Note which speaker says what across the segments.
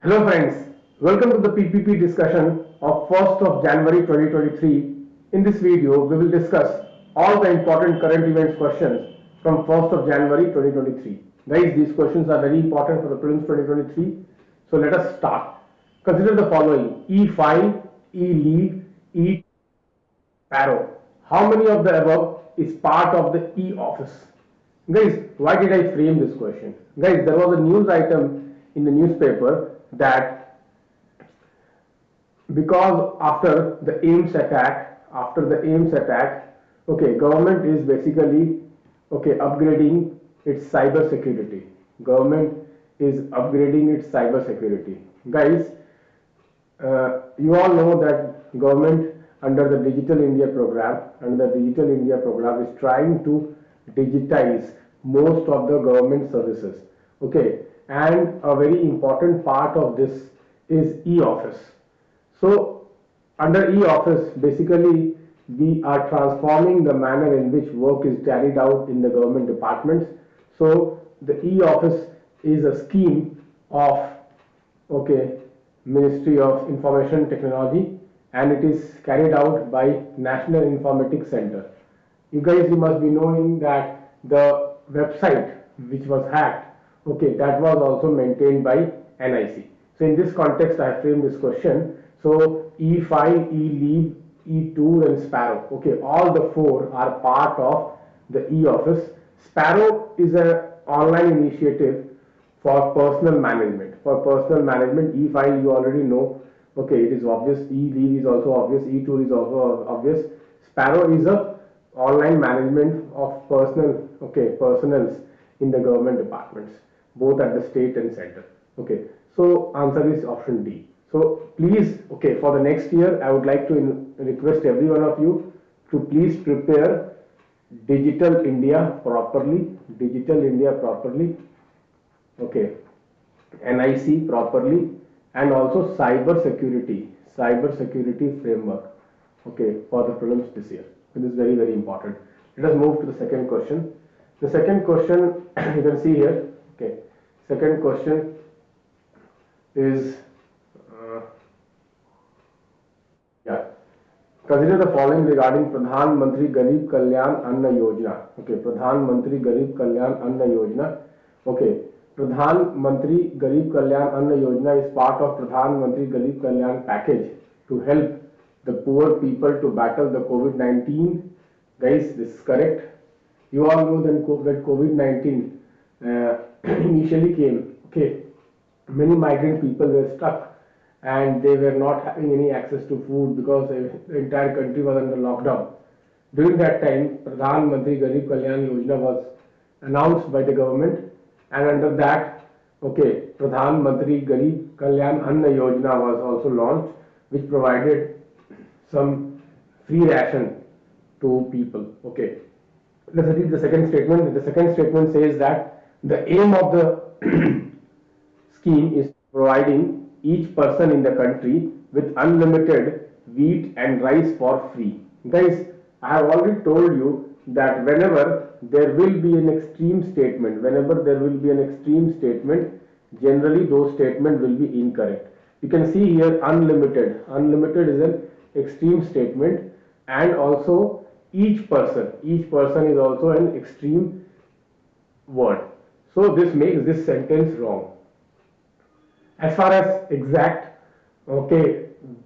Speaker 1: Hello friends, welcome to the PPP discussion of 1st of January 2023. In this video, we will discuss all the important current events questions from 1st of January 2023. Guys, these questions are very important for the prelims 2023. So let us start. Consider the following: E5, E-leave, E-sparrow. How many of the above is part of the E-office? Guys, why did I frame this question? Guys, there was a news item in the newspaper that because after the AIMS attack, okay, government is basically upgrading its cyber security. Government is upgrading its cyber security. Guys, you all know that government under the Digital India program is trying to digitize most of the government services. Okay, and a very important part of this is e-office. So under e-office, basically we are transforming the manner in which work is carried out in the government departments. So the e-office is a scheme of Ministry of Information Technology, and it is carried out by National Informatics Center. You must be knowing that the website which was hacked, that was also maintained by NIC. So in this context, I framed this question. So E5, E-leave, E2 and Sparrow, all the four are part of the e-office. Sparrow is an online initiative for personal management. E5 you already know, it is obvious. E-leave is also obvious. E2 is also obvious. Sparrow is a online management of personals in the government departments, both at the state and center. So answer is option D. So please, for the next year, I would like to request every one of you to please prepare Digital India properly, NIC properly, and also cyber security framework, for the prelims this year. It is very, very important. Let us move to the second question. The second question you can see here. Second question is Consider the following regarding Pradhan Mantri Garib Kalyan Anna Yojana. Pradhan Mantri Garib Kalyan Anna Yojana. Pradhan Mantri Garib Kalyan Anna Yojana is part of Pradhan Mantri Garib Kalyan package to help the poor people to battle the COVID-19. Guys, this is correct. You all know that when COVID-19 initially came, many migrant people were stuck and they were not having any access to food because the entire country was under lockdown. During that time, Pradhan Mantri Garib Kalyan Yojana was announced by the government, and under that, Pradhan Mantri Garib Kalyan Anna Yojana was also launched, which provided some free ration to people. Let's read the second statement. The second statement says that the aim of the scheme is providing each person in the country with unlimited wheat and rice for free. Guys, I have already told you that whenever there will be an extreme statement, generally those statements will be incorrect. You can see here unlimited. Unlimited is an extreme statement, and also each person is also an extreme word. So this makes this sentence wrong. As far as exact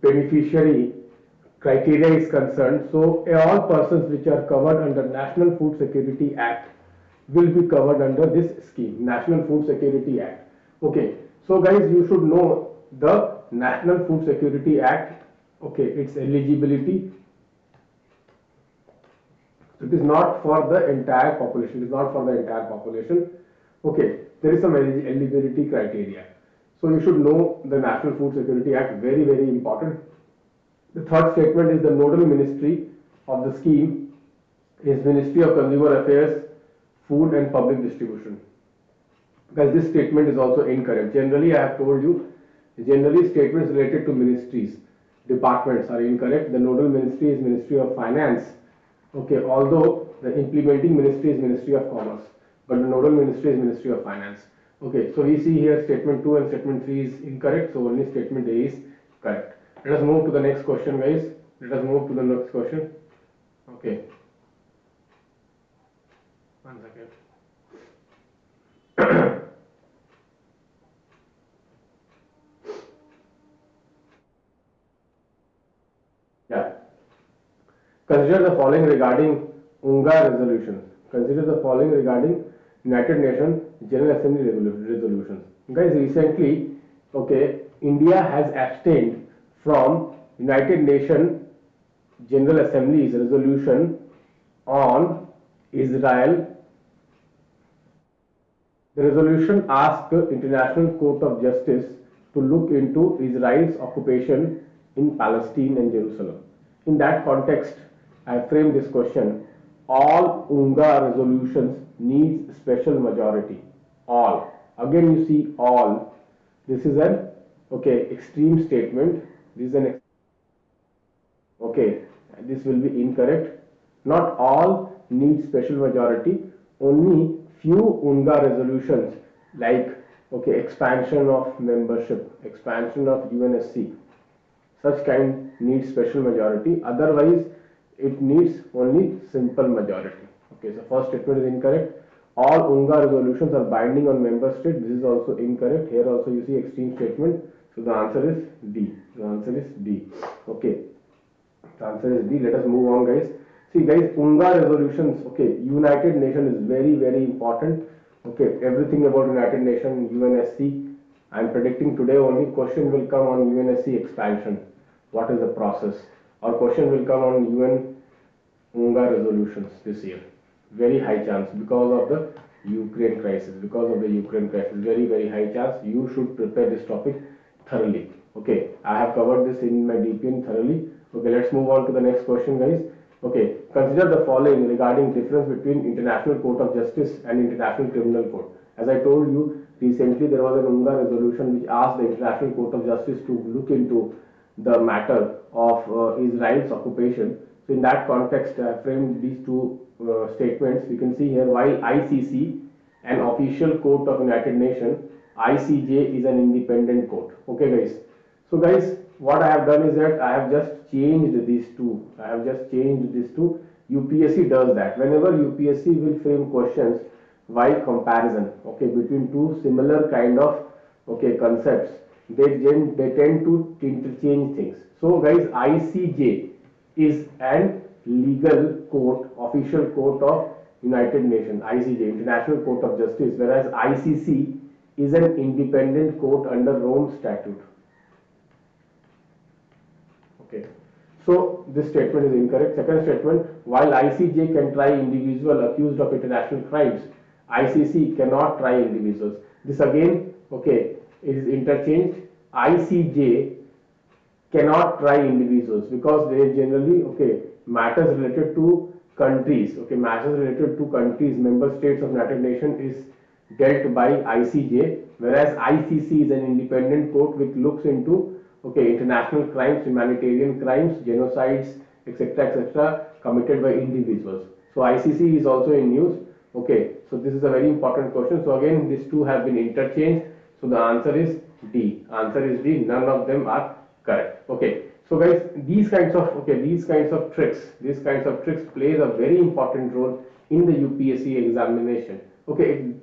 Speaker 1: beneficiary criteria is concerned, so all persons which are covered under National Food Security Act will be covered under this scheme, National Food Security Act. So guys, you should know the National Food Security Act, its eligibility. It is not for the entire population. There is some eligibility criteria. So you should know the National Food Security Act, very, very important. The third statement is the nodal ministry of the scheme is Ministry of Consumer Affairs, Food and Public Distribution. Because this statement is also incorrect. Generally, I have told you, statements related to ministries, departments are incorrect. The nodal ministry is Ministry of Finance. Although the implementing ministry is Ministry of Commerce, but the nodal ministry is Ministry of Finance. Okay, so we see here statement 2 and statement 3 is incorrect, so only statement A is correct. Let us move to the next question, guys. Let us move to the next question. Okay, one second. Yeah. Consider the following regarding UNGA resolutions. Consider the following regarding United Nations General Assembly resolutions. Guys, recently, okay, India has abstained from United Nations General Assembly's resolution on Israel. The resolution asked the International Court of Justice to look into Israel's occupation in Palestine and Jerusalem. In that context, I framed this question. All UNGA resolutions need special majority. All. Again, you see all. This is an extreme statement. This is an okay. This will be incorrect. Not all need special majority. Only few UNGA resolutions like expansion of membership, expansion of UNSC, such kind needs special majority. Otherwise, it needs only simple majority. Okay, so first statement is incorrect. All UNGA resolutions are binding on member state. This is also incorrect. Here also you see extreme statement. So the answer is D. The answer is D. Okay. The answer is D. Let us move on, guys. See, guys, UNGA resolutions. Okay, United Nations is very, very important. Okay, everything about United Nations, UNSC. I am predicting today only question will come on UNSC expansion. What is the process? Or question will come on UN UNGA resolutions this year. Very high chance because of the Ukraine crisis. Because of the Ukraine crisis, very, very high chance. You should prepare this topic thoroughly. Okay, I have covered this in my DPN thoroughly. Okay, let's move on to the next question, guys. Okay, consider the following regarding difference between International Court of Justice and International Criminal Court. As I told you, recently there was an UNGA resolution which asked the International Court of Justice to look into the matter of Israel's occupation. So in that context, I framed these two statements. We can see here, while ICC, an official court of United Nations, ICJ is an independent court. Okay, guys. So guys, what I have done is that I have just changed these two. I have just changed these two. UPSC does that. Whenever UPSC will frame questions by comparison, okay, between two similar kind of concepts, they tend to interchange things. So guys, ICJ is an legal court, official court of United Nations, ICJ, International Court of Justice, whereas ICC is an independent court under Rome Statute. Okay. So this statement is incorrect. Second statement, while ICJ can try individual accused of international crimes, ICC cannot try individuals. This again, is interchanged. ICJ cannot try individuals because they generally, matters related to countries, matters related to countries, member states of United Nations is dealt by ICJ, whereas ICC is an independent court which looks into international crimes, humanitarian crimes, genocides, etc., etc., committed by individuals. So ICC is also in news. Okay, so this is a very important question. So again, these two have been interchanged. So the answer is D. Answer is D. None of them are correct. Okay. So guys, these kinds of tricks plays a very important role in the UPSC examination. Okay,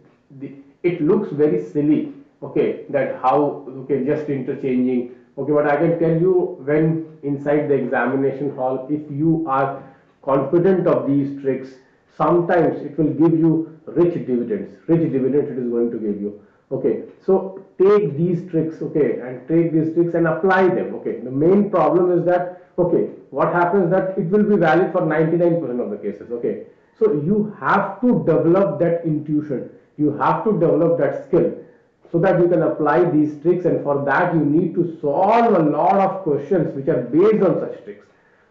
Speaker 1: it looks very silly. Okay, that how just interchanging. Okay, but I can tell you, when inside the examination hall, if you are confident of these tricks, sometimes it will give you rich dividends. Rich dividends it is going to give you. Okay, so take these tricks, and apply them. Okay, the main problem is that what happens that it will be valid for 99% of the cases. Okay, so you have to develop that intuition, you have to develop that skill, so that you can apply these tricks, and for that you need to solve a lot of questions which are based on such tricks.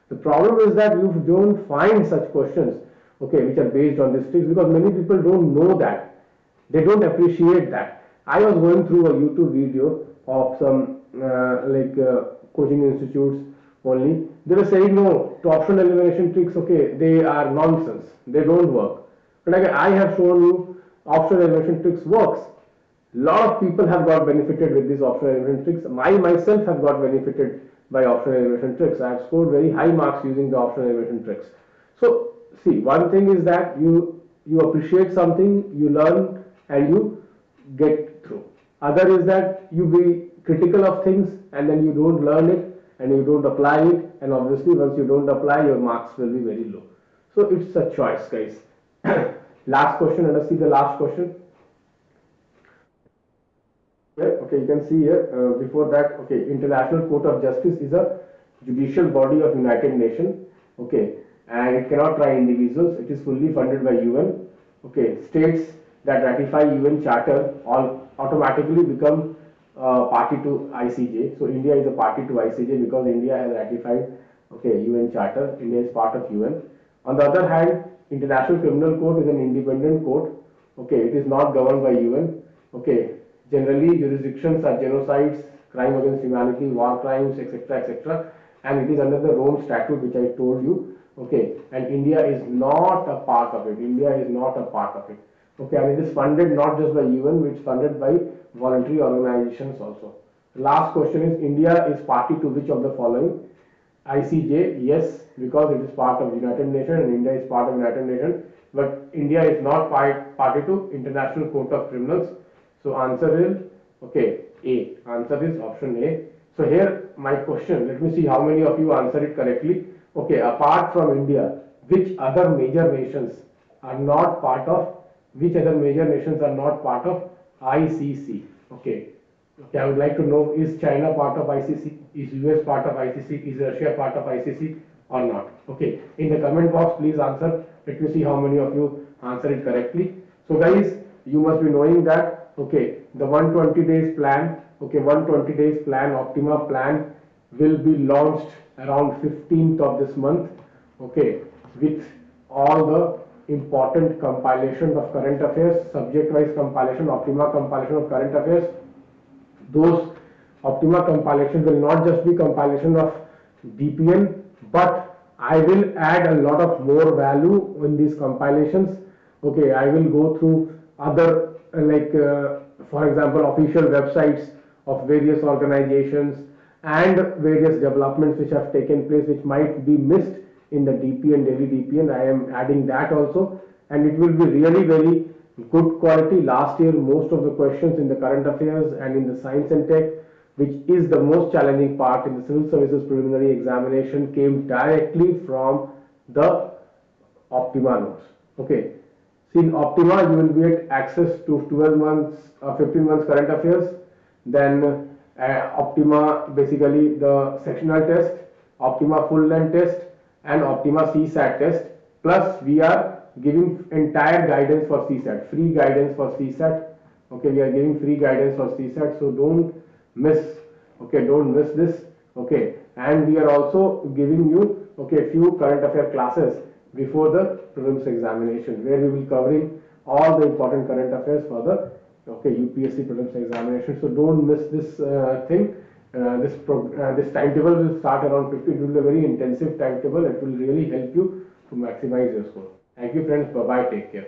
Speaker 1: The problem is that you don't find such questions which are based on these tricks, because many people don't know that, they don't appreciate that. I was going through a YouTube video of some coaching institutes only. They were saying no, to option elimination tricks, they are nonsense, they don't work. But I have shown you option elimination tricks works. Lot of people have got benefited with these optional elimination tricks. I myself have got benefited by optional elimination tricks. I have scored very high marks using the optional elimination tricks. So see, one thing is that you appreciate something, you learn, and you get through. Other is that you be critical of things and then you don't learn it and you don't apply it, and obviously once you don't apply, your marks will be very low. So it's a choice, guys. Last question. Let us see the last question. Here, okay, you can see here, before that, okay, International Court of Justice is a judicial body of United Nations, okay, and it cannot try individuals. It is fully funded by UN, okay. States that ratify UN Charter all automatically become party to ICJ. So India is a party to ICJ because India has ratified, okay, UN Charter. India is part of UN. On the other hand, International Criminal Court is an independent court, okay. It is not governed by UN, okay. Generally, jurisdictions are genocides, crime against humanity, war crimes, etc., etc., and it is under the Rome Statute, which I told you. Okay, and India is not a part of it. India is not a part of it. Okay, and it is funded not just by UN, it's funded by voluntary organizations also. Last question is, India is party to which of the following? ICJ, yes, because it is part of United Nations and India is part of United Nations, but India is not party to International Court of Criminals. So answer is, okay, A. Answer is option A. So here my question, let me see how many of you answer it correctly. Okay, apart from India, which other major nations are not part of, ICC? Okay. Okay, I would like to know, is China part of ICC? Is US part of ICC? Is Russia part of ICC or not? Okay, in the comment box, please answer. Let me see how many of you answer it correctly. So guys, you must be knowing that, okay, the 120 days plan, okay, 120 days plan, Optima plan will be launched around 15th of this month, okay, with all the important compilation of current affairs, subject wise compilation, Optima compilation of current affairs. Those Optima compilation will not just be compilation of DPN, but I will add a lot of more value in these compilations. Okay, I will go through other for example, official websites of various organizations and various developments which have taken place, which might be missed in the DPN, daily DPN. I am adding that also, and it will be really very good quality. Last year, most of the questions in the current affairs and in the science and tech, which is the most challenging part in the civil services preliminary examination, came directly from the Optima notes. Okay. See, in Optima, you will get access to 12 months, 15 months current affairs. Then Optima, basically the sectional test, Optima full length test, and Optima CSAT test. Plus, we are giving entire guidance for CSAT, free guidance for CSAT. Okay, we are giving free guidance for CSAT, so don't miss. Okay, don't miss this. Okay, and we are also giving you, okay, few current affair classes before the prelims examination, where we will covering all the important current affairs for the, okay, UPSC prelims examination. So don't miss this thing. This timetable will start around 15. It will be a very intensive timetable. It will really help you to maximize your score. Thank you, friends. Bye bye. Take care.